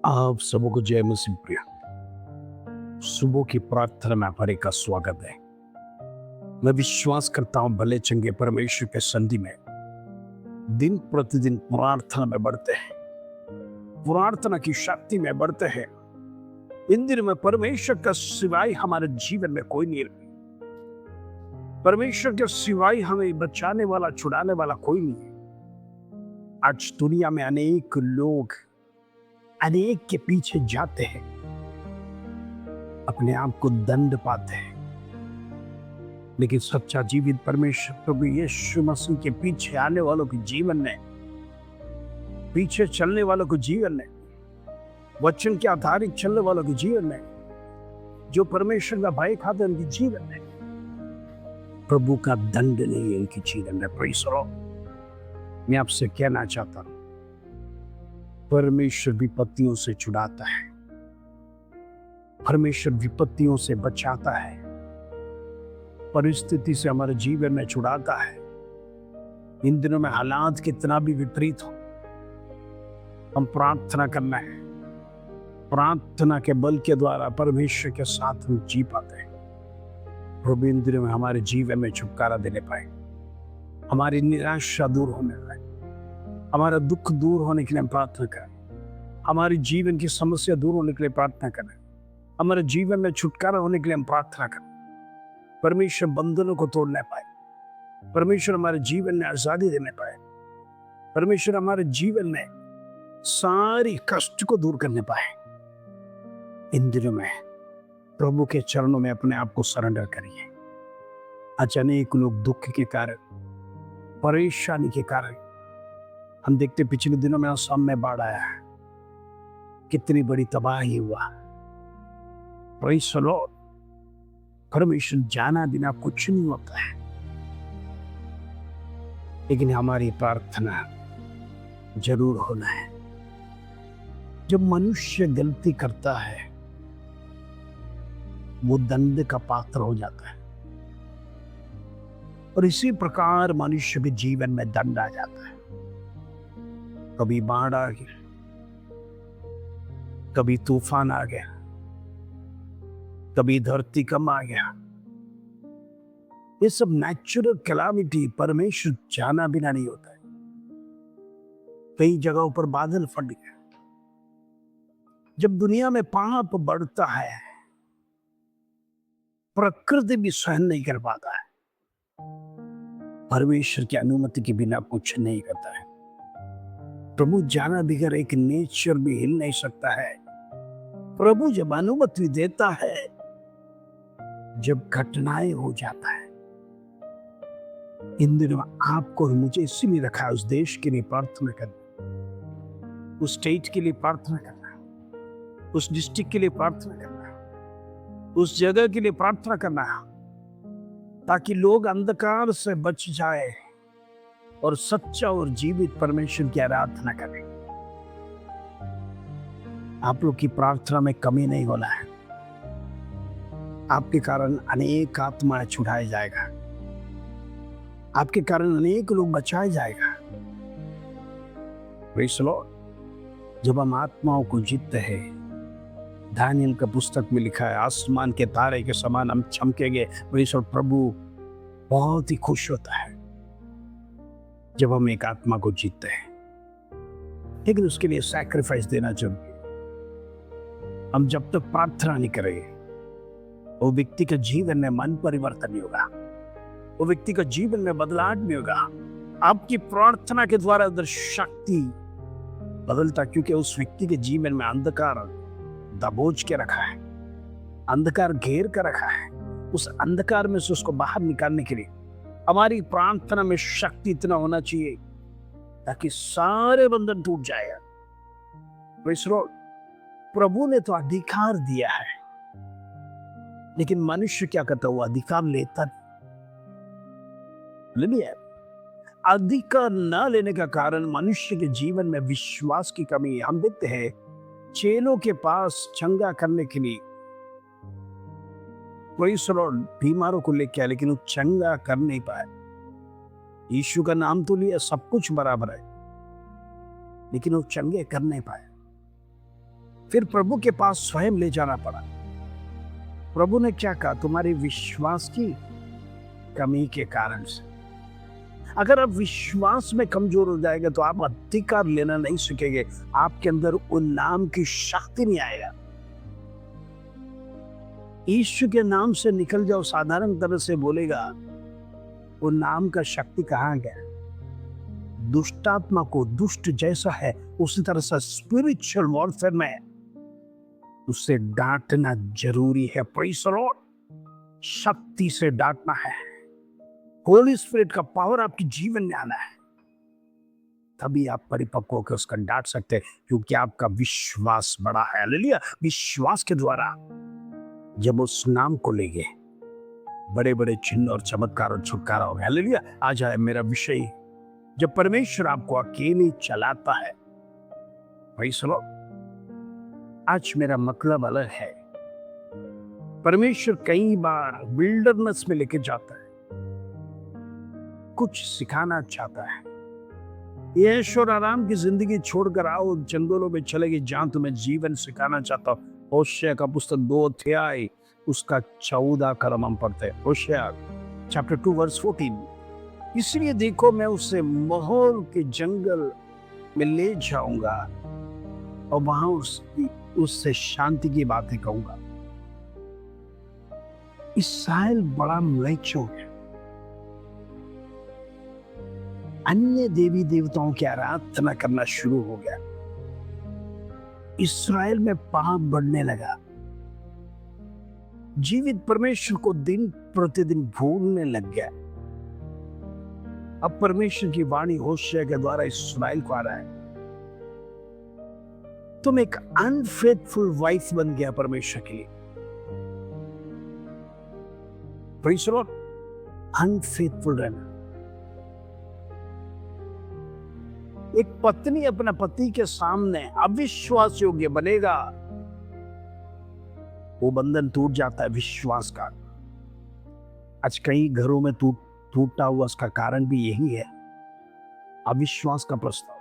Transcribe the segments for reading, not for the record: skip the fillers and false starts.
आप सबको जय मसीह प्रिय। सुबह की प्रार्थना में हमारे का स्वागत है। मैं विश्वास करता हूं भले चंगे परमेश्वर के संधि में दिन प्रतिदिन प्रार्थना में बढ़ते हैं, प्रार्थना की शक्ति में बढ़ते हैं। इन दिनों में परमेश्वर का सिवाय हमारे जीवन में कोई नहीं है। परमेश्वर के सिवाय हमें बचाने वाला, छुड़ाने वाला कोई नहीं है। आज दुनिया में अनेक लोग अनेक के पीछे जाते हैं, अपने आप को दंड पाते हैं, लेकिन सच्चा जीवित परमेश्वर प्रभु यीशु मसीह के पीछे आने वालों के जीवन में, पीछे चलने वालों के जीवन में, वचन के आधारित चलने वालों के जीवन में, जो परमेश्वर का भय खाते हैं उनके जीवन में प्रभु का दंड नहीं है। उनके जीवन में प्रेज़ द लॉर्ड। मैं आपसे कहना चाहता हूं, परमेश्वर विपत्तियों से छुड़ाता है, परमेश्वर विपत्तियों से बचाता है, परिस्थिति से हमारे जीवन में छुड़ाता है। इन दिनों में हालात कितना भी विपरीत हो, हम प्रार्थना करना है। प्रार्थना के बल के द्वारा परमेश्वर के साथ हम जी पाते हैं। प्रभु इन दिनों में हमारे जीवन में छुटकारा देने पाए, हमारी निराशा दूर होने पाए, हमारा दुख दूर होने के लिए हम प्रार्थना करें, हमारे जीवन की समस्या दूर होने के लिए प्रार्थना करें, हमारे जीवन में छुटकारा होने के लिए हम प्रार्थना करें। परमेश्वर बंधनों को तोड़ने पाए, परमेश्वर हमारे जीवन में आजादी देने पाए, परमेश्वर हमारे जीवन में सारी कष्ट को दूर करने पाए। इन दिनों में प्रभु के चरणों में अपने आप को सरेंडर करिए। आज अनेक लोग दुख के कारण, परेशानी के कारण, हम देखते पिछले दिनों में असम में बाढ़ आया है, कितनी बड़ी तबाही हुआ। Praise the Lord. परमेश्वर जाना बिना कुछ नहीं होता है, लेकिन हमारी प्रार्थना जरूर होना है। जब मनुष्य गलती करता है वो दंड का पात्र हो जाता है, और इसी प्रकार मनुष्य के जीवन में दंड आ जाता है। कभी बाढ़ आ गया, कभी तूफान आ गया, कभी धरती कम आ गया। ये सब नेचुरल कैलामिटी परमेश्वर जाना बिना नहीं होता है। कई जगहों पर बादल फट गए। जब दुनिया में पाप बढ़ता है, प्रकृति भी सहन नहीं कर पाता है। परमेश्वर की अनुमति के बिना कुछ नहीं करता है। प्रभु जाना बगैर एक नेचर भी हिल नहीं सकता है। प्रभु जब अनुमति देता है, जब घटनाएं हो जाता है। इन दिनों आपको मुझे इसीलिए रखा है, उस देश के लिए प्रार्थना करना, उस स्टेट के लिए प्रार्थना करना, उस डिस्ट्रिक्ट के लिए प्रार्थना करना, उस जगह के लिए प्रार्थना करना, ताकि लोग अंधकार से बच जाए और सच्चा और जीवित परमेश्वर की आराधना करें। आप लोग की प्रार्थना में कमी नहीं होना है। आपके कारण अनेक आत्माएं छुड़ाया जाएगा, आपके कारण अनेक लोग बचाए जाएगा। Praise the Lord. जब हम आत्माओं को जीतते हैं, दानियल का पुस्तक में लिखा है, आसमान के तारे के समान हम चमकेंगे। परमेश्वर प्रभु बहुत ही खुश होता है जब हम एक आत्मा को जीतते हैं, लेकिन उसके लिए सैक्रिफाइस देना जरूरी है। हम जब तक प्रार्थना नहीं करेंगे, वो व्यक्ति के जीवन में मन परिवर्तन नहीं होगा, वो व्यक्ति का जीवन में बदलाव नहीं होगा। आपकी प्रार्थना के द्वारा अंदर शक्ति बदलता, क्योंकि उस व्यक्ति के जीवन में अंधकार दबोच के रखा है, अंधकार घेर कर रखा है। उस अंधकार में से उसको बाहर निकालने के लिए हमारी प्रार्थना में शक्ति इतना होना चाहिए ताकि सारे बंधन टूट जाए। Praise the Lord. प्रभु ने तो अधिकार दिया है, लेकिन मनुष्य क्या करता है? वो अधिकार लेता नहीं। अधिकार न लेने का कारण मनुष्य के जीवन में विश्वास की कमी है। हम देखते हैं चेलों के पास चंगा करने के लिए प्रेज़ द लॉर्ड बीमारों को लेके आए, लेकिन वो चंगा कर नहीं पाए। यीशु का नाम तो लिया, सब कुछ बराबर है, लेकिन वो चंगे कर नहीं पाए। फिर प्रभु के पास स्वयं ले जाना पड़ा। प्रभु ने क्या कहा? तुम्हारे विश्वास की कमी के कारण से। अगर आप विश्वास में कमजोर हो जाएगा तो आप अधिकार लेना नहीं सीखेंगे, आपके अंदर उन नाम की शक्ति नहीं आएगा। यीशु के नाम से निकल जाओ, साधारण तरह से बोलेगा, वो नाम का शक्ति कहां गया? दुष्टात्मा को दुष्ट जैसा है उसी तरह से स्पिरिचुअल वॉरफेयर में उससे डांटना जरूरी है। Praise the Lord. शक्ति से डांटना है। होली स्पिरिट का पावर आपके जीवन में आना है, तभी आप परिपक्व होकर उसका डांट सकते हैं, क्योंकि आपका विश्वास बड़ा है। हालेलुया। विश्वास के द्वारा जब उस नाम को लेंगे, बड़े बड़े चिन्ह और चमत्कार और छुटकारा होगा। हालेलुया। आज है मेरा विषय, जब परमेश्वर आपको अकेले चलाता है। भाई सुनो, आज मेरा मतलब अलग है। परमेश्वर कई बार विल्डरनेस में लेके जाता है, कुछ सिखाना चाहता है। ये ऐशोर आराम की जिंदगी छोड़कर आओ, जंगलों में चले गए जहां तुम्हें जीवन सिखाना चाहता हूं। होशिया का पुस्तक 2 अध्याय उसका 14 कर्म हम पढ़ते हैं। होशिया चैप्टर 2 वर्स 14। इसलिए देखो, मैं उसे माहौल के जंगल में ले जाऊंगा और वहां उससे शांति की बातें कहूंगा। इस्राएल बड़ा म्लेच्छ है, अन्य देवी देवताओं की आराधना करना शुरू हो गया। इस्राएल में पाप बढ़ने लगा, जीवित परमेश्वर को दिन प्रतिदिन भूलने लग गया। अब परमेश्वर की वाणी होशिया के द्वारा इस्राएल को आ रहा है, तुम एक अनफेथफुल वाइफ बन गया परमेश्वर के लिए। Praise the Lord. अनफेथफुल रहना। एक पत्नी अपना पति के सामने अविश्वास योग्य बनेगा, वो बंधन टूट जाता है विश्वास का। आज कई घरों में टूटा हुआ, उसका कारण भी यही है, अविश्वास का प्रस्ताव।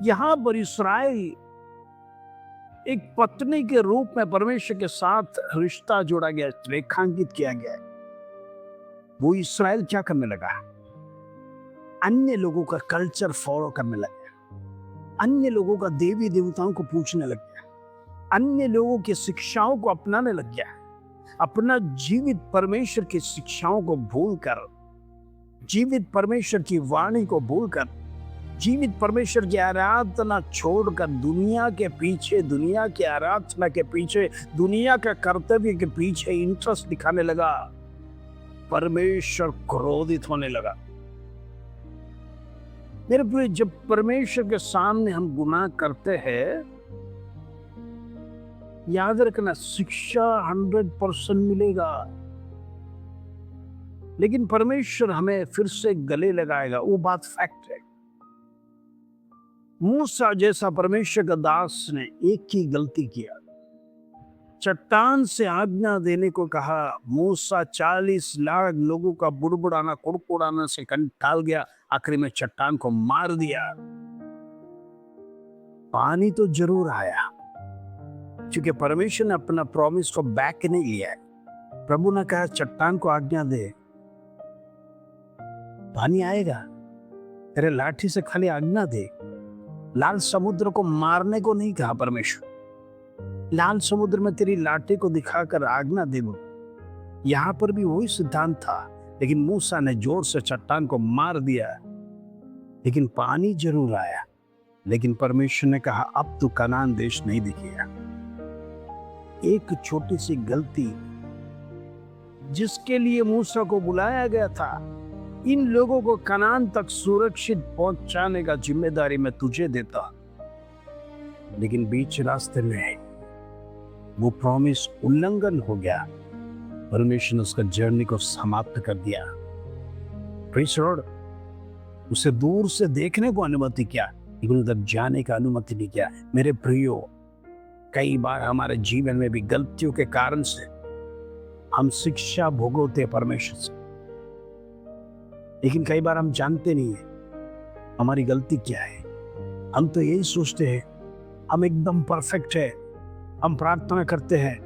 यहां पर इस्राएल एक पत्नी के रूप में परमेश्वर के साथ रिश्ता जोड़ा गया, रेखांकित किया गया है। वो इस्राएल क्या करने लगा? अन्य लोगों का कल्चर फॉलो करने लग गया, अन्य लोगों का देवी देवताओं को पूछने लग गया, अन्य लोगों की शिक्षाओं को अपनाने लग गया। अपना जीवित परमेश्वर की शिक्षाओं को भूलकर, जीवित परमेश्वर की वाणी को भूलकर, जीवित परमेश्वर की आराधना छोड़कर दुनिया के पीछे, दुनिया की आराधना के पीछे, दुनिया के कर्तव्य के पीछे इंटरेस्ट दिखाने लगा। परमेश्वर क्रोधित होने लगा। मेरे प्रिय, जब परमेश्वर के सामने हम गुनाह करते हैं, याद रखना, शिक्षा 100% मिलेगा, लेकिन परमेश्वर हमें फिर से गले लगाएगा, वो बात फैक्ट है। मूसा जैसा परमेश्वर का दास ने एक ही गलती किया, चट्टान से आज्ञा देने को कहा। मूसा 40 लाख लोगों का बुड़बुड़ाना, कुड़कुड़ाना से कंटाल गया, आखिरी में चट्टान को मार दिया। पानी तो जरूर आया, क्योंकि परमेश्वर ने अपना प्रॉमिस को बैक नहीं लिया है। प्रभु ने कहा चट्टान को आज्ञा दे, पानी आएगा, तेरे लाठी से खाली आज्ञा दे। लाल समुद्र को मारने को नहीं कहा परमेश्वर, लाल समुद्र में तेरी लाठी को दिखाकर आज्ञा दे दो। यहां पर भी वही सिद्धांत था, लेकिन मूसा ने जोर से चट्टान को मार दिया, लेकिन पानी जरूर आया। लेकिन परमेश्वर ने कहा अब तू कनान देश नहीं दिखेगा। एक छोटी सी गलती जिसके लिए मूसा को बुलाया गया था, इन लोगों को कनान तक सुरक्षित पहुंचाने का जिम्मेदारी मैं तुझे देता, लेकिन बीच रास्ते में वो प्रॉमिस उल्लंघन हो गया। परमेश्वर ने उसका जर्नी को समाप्त कर दिया। Praise the Lord. उसे दूर से देखने को अनुमति किया, लेकिन उधर जाने का अनुमति नहीं किया। मेरे प्रियो, कई बार हमारे जीवन में भी गलतियों के कारण से हम शिक्षा भोगते परमेश्वर से, लेकिन कई बार हम जानते नहीं है हमारी गलती क्या है। हम तो यही सोचते हैं हम एकदम परफेक्ट है, हम प्रार्थना करते हैं,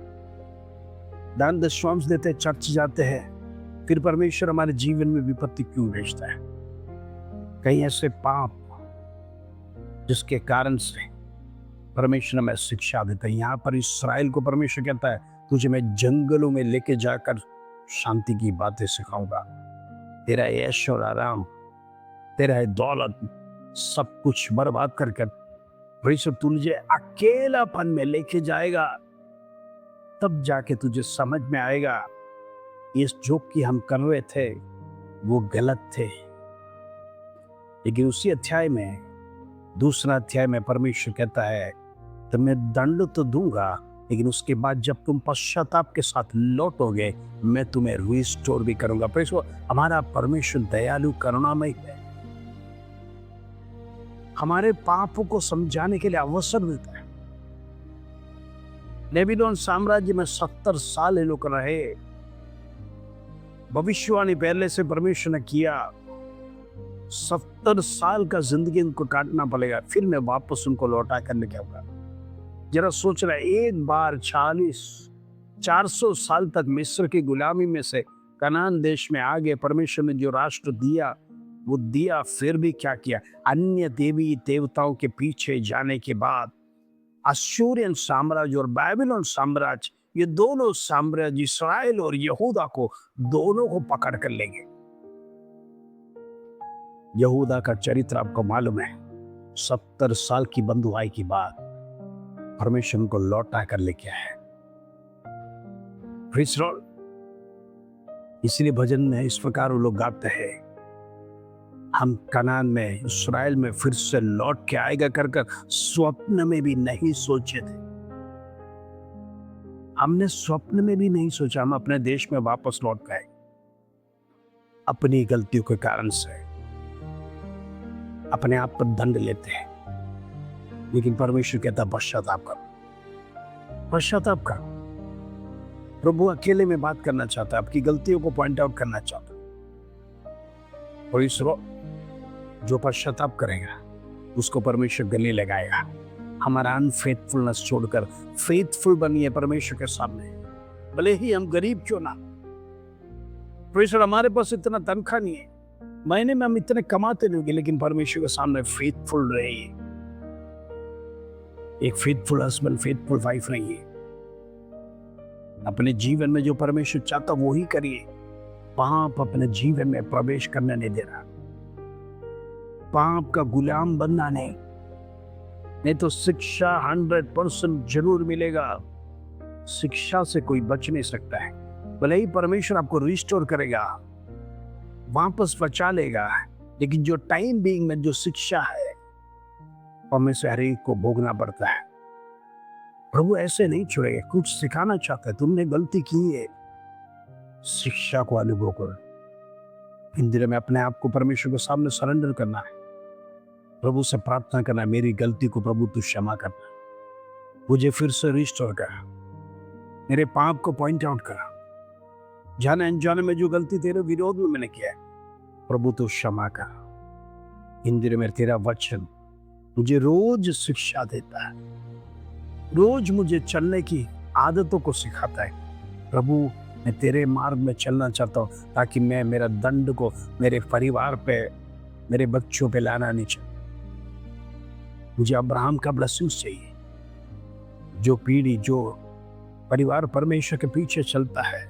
दान दशमांश देते हैं, चर्च जाते हैं, फिर परमेश्वर हमारे जीवन में विपत्ति क्यों भेजता है? कहीं ऐसे पाप जिसके कारण से परमेश्वर हमें शिक्षा देता है। यहाँ पर इस्राएल को परमेश्वर कहता है, तुझे मैं जंगलों में लेके जाकर शांति की बातें सिखाऊंगा। तेरा ऐश और आराम, तेरा है दौलत, सब कुछ बर्बाद कर परमेश्वर तुझे अकेलापन में लेके जाएगा। तब जाके तुझे समझ में आएगा इस जो कि हम कर रहे थे वो गलत थे। लेकिन उसी अध्याय में, दूसरा अध्याय में परमेश्वर कहता है, तो मैं दंड तो दूंगा, लेकिन उसके बाद जब तुम पश्चाताप के साथ लौटोगे, मैं तुम्हें रिस्टोर भी करूंगा। हमारा परमेश्वर दयालु करुणामय है, हमारे पापों को समझाने के लिए अवसर देता है। बेबीलोन साम्राज्य में 70 साल ये लोग रहे, भविष्यवाणी पहले से परमेश्वर ने किया, 70 साल का जिंदगी उनको काटना पड़ेगा, फिर मैं वापस उनको लौटा कर लेके आऊंगा। जरा सोच रहा है, एक बार 400 साल तक मिस्र की गुलामी में से कनान देश में आगे परमेश्वर ने जो राष्ट्र दिया वो दिया, फिर भी क्या किया? अन्य देवी देवताओं के पीछे जाने के बाद अश्शूरियन साम्राज्य और बाबिलोन साम्राज्य, ये दोनों साम्राज्य इस्राएल और यहूदा को, दोनों को पकड़ कर लेंगे। यहूदा का चरित्र आपको मालूम है, 70 साल की बंधुआई के बाद परमेश्वर को लौटा कर लेके आए। इसलिए भजन में इस प्रकार वो लोग गाते हैं, हम कनान में, इस्राएल में फिर से लौट के आएगा कर स्वप्न में भी नहीं सोचे थे। हमने स्वप्न में भी नहीं सोचा हम अपने देश में वापस लौट गए। अपनी गलतियों के कारण से अपने आप पर दंड लेते हैं, लेकिन परमेश्वर कहता पश्चाताप करो, पश्चाताप करो। प्रभु अकेले में बात करना चाहता है, आपकी गलतियों को पॉइंट आउट करना चाहता है। और इस जो पश्चाताप करेगा उसको परमेश्वर गले लगाएगा। हमारा अनफेथफुलनेस छोड़कर फेथफुल बनिए परमेश्वर के सामने, भले ही हम गरीब क्यों ना। परमेश्वर, हमारे पास इतना तनख्वाह नहीं है, महीने में हम इतने कमाते नहीं होंगे, लेकिन परमेश्वर के सामने फेथफुल रहिए। एक फेथफुल हस्बैंड, फेथफुल वाइफ रहिए। अपने जीवन में जो परमेश्वर चाहता वो ही करिए। पाप अपने जीवन में प्रवेश करने नहीं दे रहा, पाप का गुलाम बनना नहीं तो शिक्षा 100% जरूर मिलेगा। शिक्षा से कोई बच नहीं सकता है। भले ही परमेश्वर आपको रिस्टोर करेगा, वापस बचा लेगा, लेकिन जो टाइम बीइंग में जो शिक्षा है हमें से हर एक को भोगना पड़ता है। प्रभु ऐसे नहीं छोड़ेगा, कुछ सिखाना चाहता है। तुमने गलती की है, शिक्षा को अनुभव करो। इन दिनों में अपने आप को परमेश्वर के सामने सरेंडर करना है, प्रभु से प्रार्थना करना है, मेरी गलती को प्रभु तू क्षमा करना, मुझे फिर से रिस्टोर कर, मेरे पाप को पॉइंट आउट कर, जाने अनजाने में जो गलती तेरे विरोध में मैंने किया है प्रभु तू क्षमा कर। इन दिनों में तेरा वचन मुझे रोज शिक्षा देता है, रोज मुझे चलने की आदतों को सिखाता है। प्रभु, मैं तेरे मार्ग में चलना चाहता हूँ, ताकि मैं मेरा दंड को मेरे परिवार पे, मेरे बच्चों पे लाना नहीं चाहता। मुझे अब्राहम का ब्लेसिंग्स चाहिए। जो पीढ़ी, जो परिवार परमेश्वर के पीछे चलता है,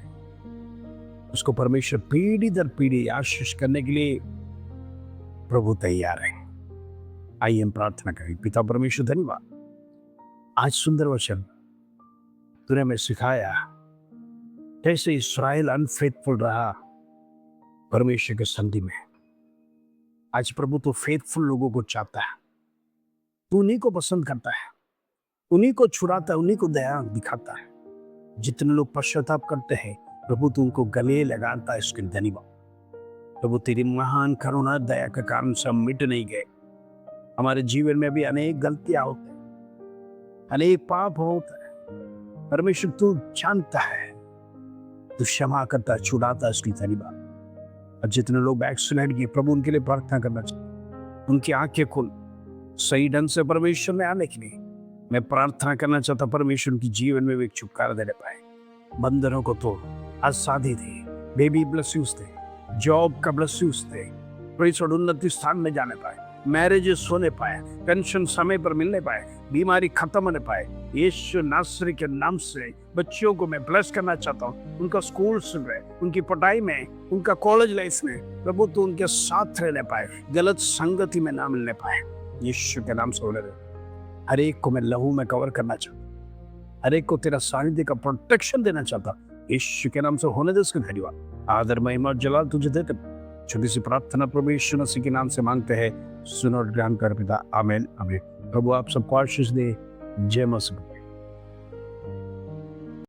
उसको परमेश्वर पीढ़ी दर पीढ़ी आशीष करने के लिए प्रभु तैयार है। आइए हम प्रार्थना करें। पिता परमेश्वर, धन्यवाद, आज सुंदर वचन तूने हमें सिखाया। कैसे इस्राएल अनफेथफुल रहा परमेश्वर के संधि में, आज प्रभु तो फेथफुल लोगों को चाहता है। तू उन्हीं को पसंद करता है, उन्हीं को छुड़ाता है, उन्हीं को दया दिखाता है। जितने लोग पश्चाताप करते हैं प्रभु तू उनको गले लगाता है। इसके धन्यवाद प्रभु, तेरी महान करुणा दया के कारण से हम मिट नहीं गए। हमारे जीवन में भी अनेक गलतियां होती हैं, अनेक पाप होते हैं। परमेश्वर तू जानता है, तू क्षमा करता है, छुड़ाता है। इसकी धन्यवाद। और जितने लोग बैकस्लाइड किए प्रभु उनके लिए प्रार्थना करना चाहिए, उनकी आंखें खुल सही ढंग से परमेश्वर में आने के लिए, मैं प्रार्थना करना चाहता परमेश्वर उनकी जीवन में भी एक छुटकारा देने पाए, बंधनों को तोड़, आज शादी दे, बेबी ब्लेसिंग्स दे, जॉब का ब्लेसिंग्स दे, प्रेषण उन्नति स्थान में जाने पाए, मैरिजेस होने पाए, पेंशन समय पर मिलने पाए, बीमारी खत्म होने पाए। यीशु नासरी के नाम से बच्चियों को मैं ब्लेस करना चाहता हूँ, उनका स्कूल्स में, उनकी पढ़ाई में, उनका कॉलेज लाइफ में प्रभु तो उनके साथ रहने पाए, गलत संगति में ना मिलने पाए। यीशु के नाम से होने दे। हर एक को मैं लहू में कवर करना चाहता, हर एक को तेरा सानिध्य का प्रोटेक्शन देना चाहता। यीशु के नाम से होने दे। उसका धन्यवाद, आदर, महिमा, जलाल तुझे देते। छोटी सी प्रार्थना प्रभु यीशु मसीह के नाम से मांगते हैं, सुनो और ग्रहण कर पिता। आमीन आमीन। प्रभु आप सबको आशीष दे। जय मसीह।